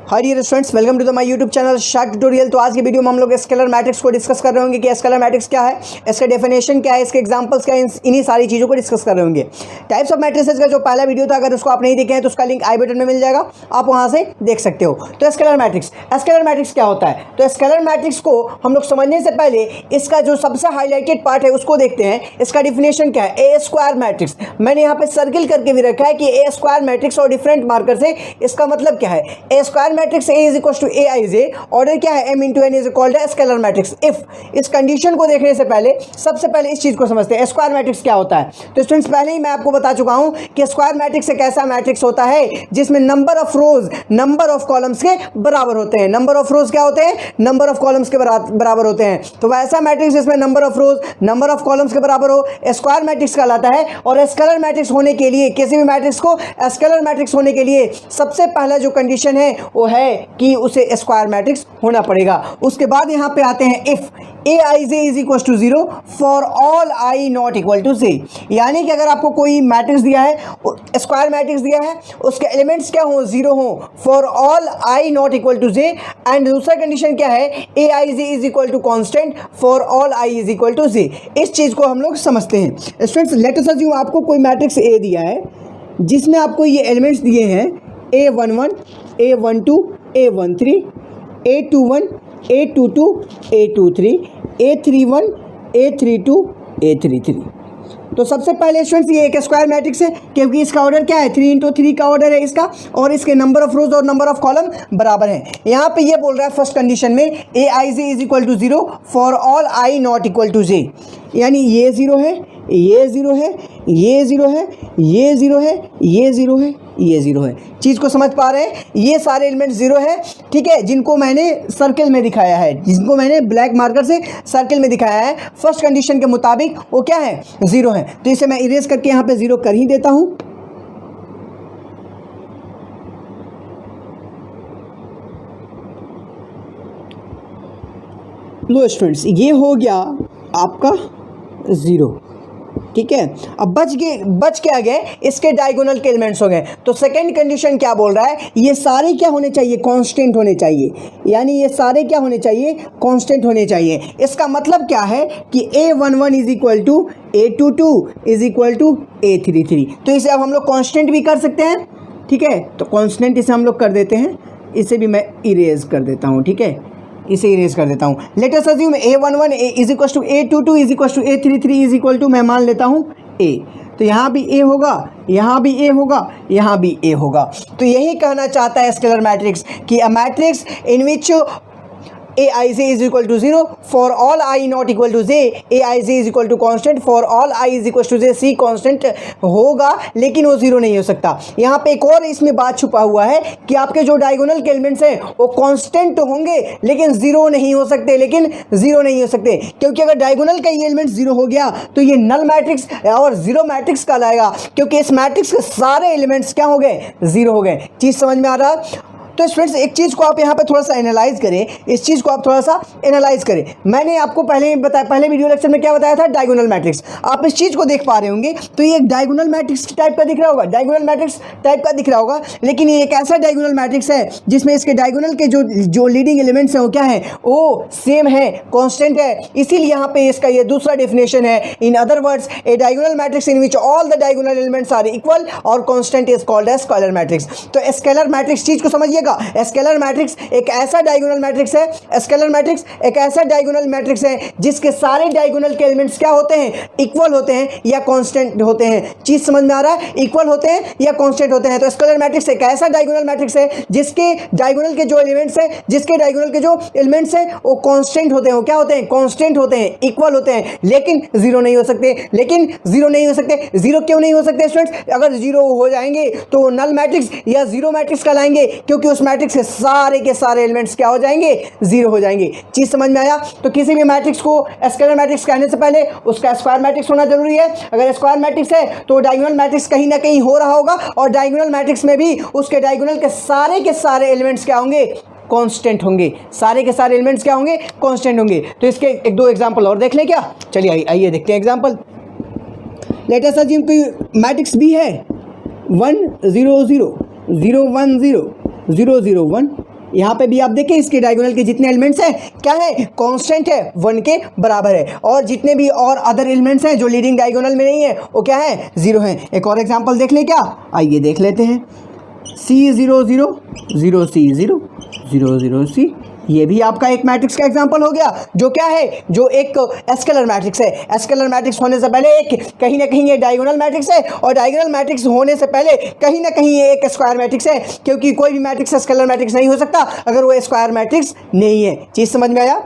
Hi dear students, welcome to the my YouTube channel short tutorial. तो आज की video में हम लोग स्केलर मैट्रिक्स को डिस्कस कर रहे होंगे कि स्केलर मैट्रिक्स क्या है, इसका डेफिनेशन क्या है, इसके एग्जांपल्स क्या है, इन्हीं सारी चीज़ों को डिस्कस कर रहे होंगे। टाइप्स ऑफ मैट्रिसेस का जो पहला वीडियो था, अगर उसको आप नहीं देखे हैं तो उसका लिंक आई बटन में मिल जाएगा, आप वहाँ से देख सकते हो। तो स्केलर मैट्रिक्स क्या होता है? तो स्केलर मैट्रिक्स को हम लोग समझने से पहले इसका जो सबसे हाईलाइटेड पार्ट है उसको देखते हैं। इसका डिफिनेशन क्या है? A square matrix. मैंने यहाँ पे सर्किल करके भी रखा है कि ए स्क्वायर मैट्रिक्स और डिफरेंट मार्कर से इसका मतलब क्या है। A square matrix A is equal to A I J, order क्या है? M into N is called है स्केलर मैट्रिक्स। इफ इस कंडीशन को देखने से पहले सबसे पहले इस चीज को समझते हैं, स्क्वायर मैट्रिक्स क्या होता है। तो स्टूडेंट्स, पहले ही मैं आपको बता चुका हूं कि स्क्वायर मैट्रिक्स एक ऐसा मैट्रिक्स होता है जिसमें number of rose number of columns के बराबर होते हैं। नंबर ऑफ रोज क्या होते हैं? नंबर ऑफ कॉलम्स के बराबर होते हैं। तो वैसा मैट्रिक्स जिसमें number of rose number of columns के बराबर हो, स्क्वायर मैट्रिक्स कहलाता है। और स्केलर मैट्रिक्स होने के लिए, किसी भी मैट्रिक्स को स्केलर मैट्रिक्स होने के लिए सबसे पहला जो कंडीशन है वो है कि उसे स्क्वायर मैट्रिक्स होना पड़ेगा। उसके बाद यहां पे आते हैं if A I J is equal to 0 for all I not equal to J. यानी कि अगर आपको कोई मैट्रिक्स दिया है, स्क्वायर मैट्रिक्स दिया है, उसके एलिमेंट्स क्या हो? 0 हो, for all I not equal to J. And दूसरा कंडीशन क्या है? A I J is equal to constant for all I is equal to J. इस चीज को हम लोग समझते हैं। स्टूडेंट्स, लेट अस अज्यूम आपको कोई मैट्रिक्स ए दिया है जिसमें आपको ये एलिमेंट्स दिए हैं A11, A12, A13, A21, A22, A23, A31, A32, A33। तो सबसे पहले स्टूडेंट्स ये एक स्क्वायर मैट्रिक्स है क्योंकि इसका ऑर्डर क्या है? 3 इंटू 3 का ऑर्डर है इसका, और इसके नंबर ऑफ रोज और नंबर ऑफ कॉलम बराबर है। यहाँ पे ये बोल रहा है फर्स्ट कंडीशन में A I J is equal to 0 for all I not equal to J. यानी ये 0 है, ये 0 है, ये 0 है, ये 0 है, ये 0 है, ये 0 है। चीज़ को समझ पा रहे हैं? ये सारे एलिमेंट 0 है, ठीक है, जिनको मैंने सर्किल में दिखाया है, जिनको मैंने ब्लैक मार्कर से सर्किल में दिखाया है। फर्स्ट कंडीशन के मुताबिक वो क्या है? 0 है। तो इसे मैं इरेज करके यहाँ पे 0 कर ही देता हूँ। लो स्टूडेंट्स, ये हो गया आपका 0, ठीक है। अब बच क्या गए? इसके डायगोनल के एलिमेंट्स हो गए। तो सेकंड कंडीशन क्या बोल रहा है? ये सारे क्या होने चाहिए? कांस्टेंट होने चाहिए। यानी ये सारे क्या होने चाहिए? कांस्टेंट होने चाहिए। इसका मतलब क्या है कि A11 is equal to A22 is equal to A33। तो इसे अब हम लोग कांस्टेंट भी कर सकते हैं, ठीक है। तो कांस्टेंट इसे हम लोग कर देते हैं, इसे भी मैं इरेज कर देता हूँ, ठीक है, इसे इरेज कर देता हूँ। Let us assume A11 is equal to A22 is equal to A33 is equal to, मैं मान लेता हूँ A। तो यहाँ भी A होगा, यहाँ भी A होगा, यहाँ भी A होगा। तो यही कहना चाहता है स्केलर मैट्रिक्स कि a matrix in which A I J is equal to 0 for all I not equal to J, A I J is equal to constant for all I is equal to J. C constant होगा लेकिन वो 0 नहीं हो सकता। यहाँ पे एक और इसमें बात छुपा हुआ है कि आपके जो डायगोनल के एलिमेंट्स हैं वो कॉन्स्टेंट होंगे लेकिन 0 नहीं हो सकते, क्योंकि अगर डायगोनल का ये एलिमेंट 0 हो गया तो ये नल मैट्रिक्स और 0 मैट्रिक्स कहलाएगा, क्योंकि इस मैट्रिक्स के सारे एलिमेंट्स क्या हो गए? 0 हो गए। चीज़ समझ में आ रहा है? तो स्टूडेंट्स, एक चीज़ को आप यहाँ पे थोड़ा सा एनालाइज करें, इस चीज़ को आप थोड़ा सा एनालाइज करें। मैंने आपको पहले बताया, पहले वीडियो लेक्चर में क्या बताया था? Diagonal matrix. आप इस चीज़ को देख पा रहे होंगे तो ये एक डायगोनल मैट्रिक्स टाइप का दिख रहा होगा, डायगोनल मैट्रिक्स टाइप का दिख रहा होगा, लेकिन ये एक ऐसा डायगोनल मैट्रिक्स है जिसमें इसके डायगोनल के जो लीडिंग एलिमेंट्स हैं वो क्या है? वो सेम है, कॉन्स्टेंट है। इसीलिए यहाँ पे इसका ये दूसरा डेफिनेशन है। In other words, A diagonal matrix in which all the diagonal elements are equal और constant is called as scalar matrix. तो स्केलर मैट्रिक्स चीज़ को समझिएगा। स्केलर मैट्रिक्स एक ऐसा डायगोनल मैट्रिक्स है, स्केलर मैट्रिक्स एक ऐसा डायगोनल मैट्रिक्स है जिसके सारे डायगोनल के एलिमेंट्स क्या होते हैं? इक्वल होते हैं या कांस्टेंट होते हैं। चीज समझ में आ रहा है? इक्वल होते हैं या कांस्टेंट होते हैं। तो स्केलर मैट्रिक्स एक ऐसा डायगोनल मैट्रिक्स है जिसके डायगोनल के जो एलिमेंट्स हैं वो कांस्टेंट होते हैं। वो क्या होते हैं? कांस्टेंट होते हैं, इक्वल होते हैं, लेकिन 0 नहीं हो सकते। 0 क्यों नहीं हो सकते स्टूडेंट्स? अगर 0 हो जाएंगे तो नल मैट्रिक्स या 0 मैट्रिक्स कहलाएंगे, क्योंकि उस मैट्रिक्स के सारे के सारे एलिमेंट्स क्या हो जाएंगे? 0 हो जाएंगे। चीज समझ में आया? तो किसी भी मैट्रिक्स को स्केलर मैट्रिक्स कहने से पहले उसका स्क्वायर मैट्रिक्स होना जरूरी है। अगर स्क्वायर मैट्रिक्स है तो डायगोनल मैट्रिक्स कहीं ना कहीं हो रहा होगा, और डायगोनल मैट्रिक्स में भी उसके डायगोनल के सारे एलिमेंट्स क्या होंगे? कांस्टेंट होंगे। सारे के सारे एलिमेंट्स क्या होंगे? कांस्टेंट होंगे। तो इसके एक दो एग्जांपल और देख लें क्या? चलिए आइए देखते हैं एग्जांपल। लेट अस अज्यूम कोई मैट्रिक्स भी है 1 0 0 0 1 0 0 0 1 यहाँ पे भी आप देखें इसके डायगोनल के जितने एलिमेंट्स हैं क्या है, कांस्टेंट है, 1 के बराबर है, और जितने भी और अदर एलिमेंट्स हैं जो लीडिंग डायगोनल में नहीं है वो क्या है, 0 है। एक और एग्जांपल देख ले क्या, आइए देख लेते हैं। C0 0 0 C0 0 0 C, ये भी आपका एक मैट्रिक्स का एग्जांपल हो गया जो क्या है, जो एक स्केलर मैट्रिक्स है। स्केलर मैट्रिक्स होने से पहले एक कहीं ना कहीं ये डायगोनल मैट्रिक्स है, और डायगोनल मैट्रिक्स होने से पहले कहीं ना कहीं ये एक स्क्वायर मैट्रिक्स है, क्योंकि कोई भी मैट्रिक्स स्केलर मैट्रिक्स नहीं हो सकता अगर वो स्क्वायर मैट्रिक्स नहीं है। चीज़ समझ में आया?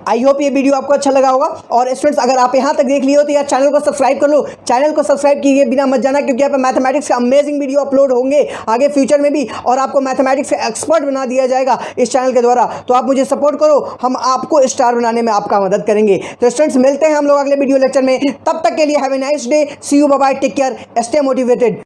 आई होप ये वीडियो आपको अच्छा लगा होगा। और स्टूडेंट्स अगर आप यहाँ तक देख लिए हो तो यार चैनल को सब्सक्राइब कर लो, चैनल को सब्सक्राइब किए बिना मत जाना, क्योंकि यहाँ पे मैथमेटिक्स का अमेजिंग वीडियो अपलोड होंगे आगे फ्यूचर में भी, और आपको मैथमेटिक्स का एक्सपर्ट बना दिया जाएगा इस चैनल के द्वारा। तो आप मुझे सपोर्ट करो, हम आपको स्टार बनाने में आपका मदद करेंगे। तो स्टूडेंट्स मिलते हैं हम लोग अगले वीडियो लेक्चर में, तब तक के लिए have a nice day, see you, bye bye, take care, stay motivated.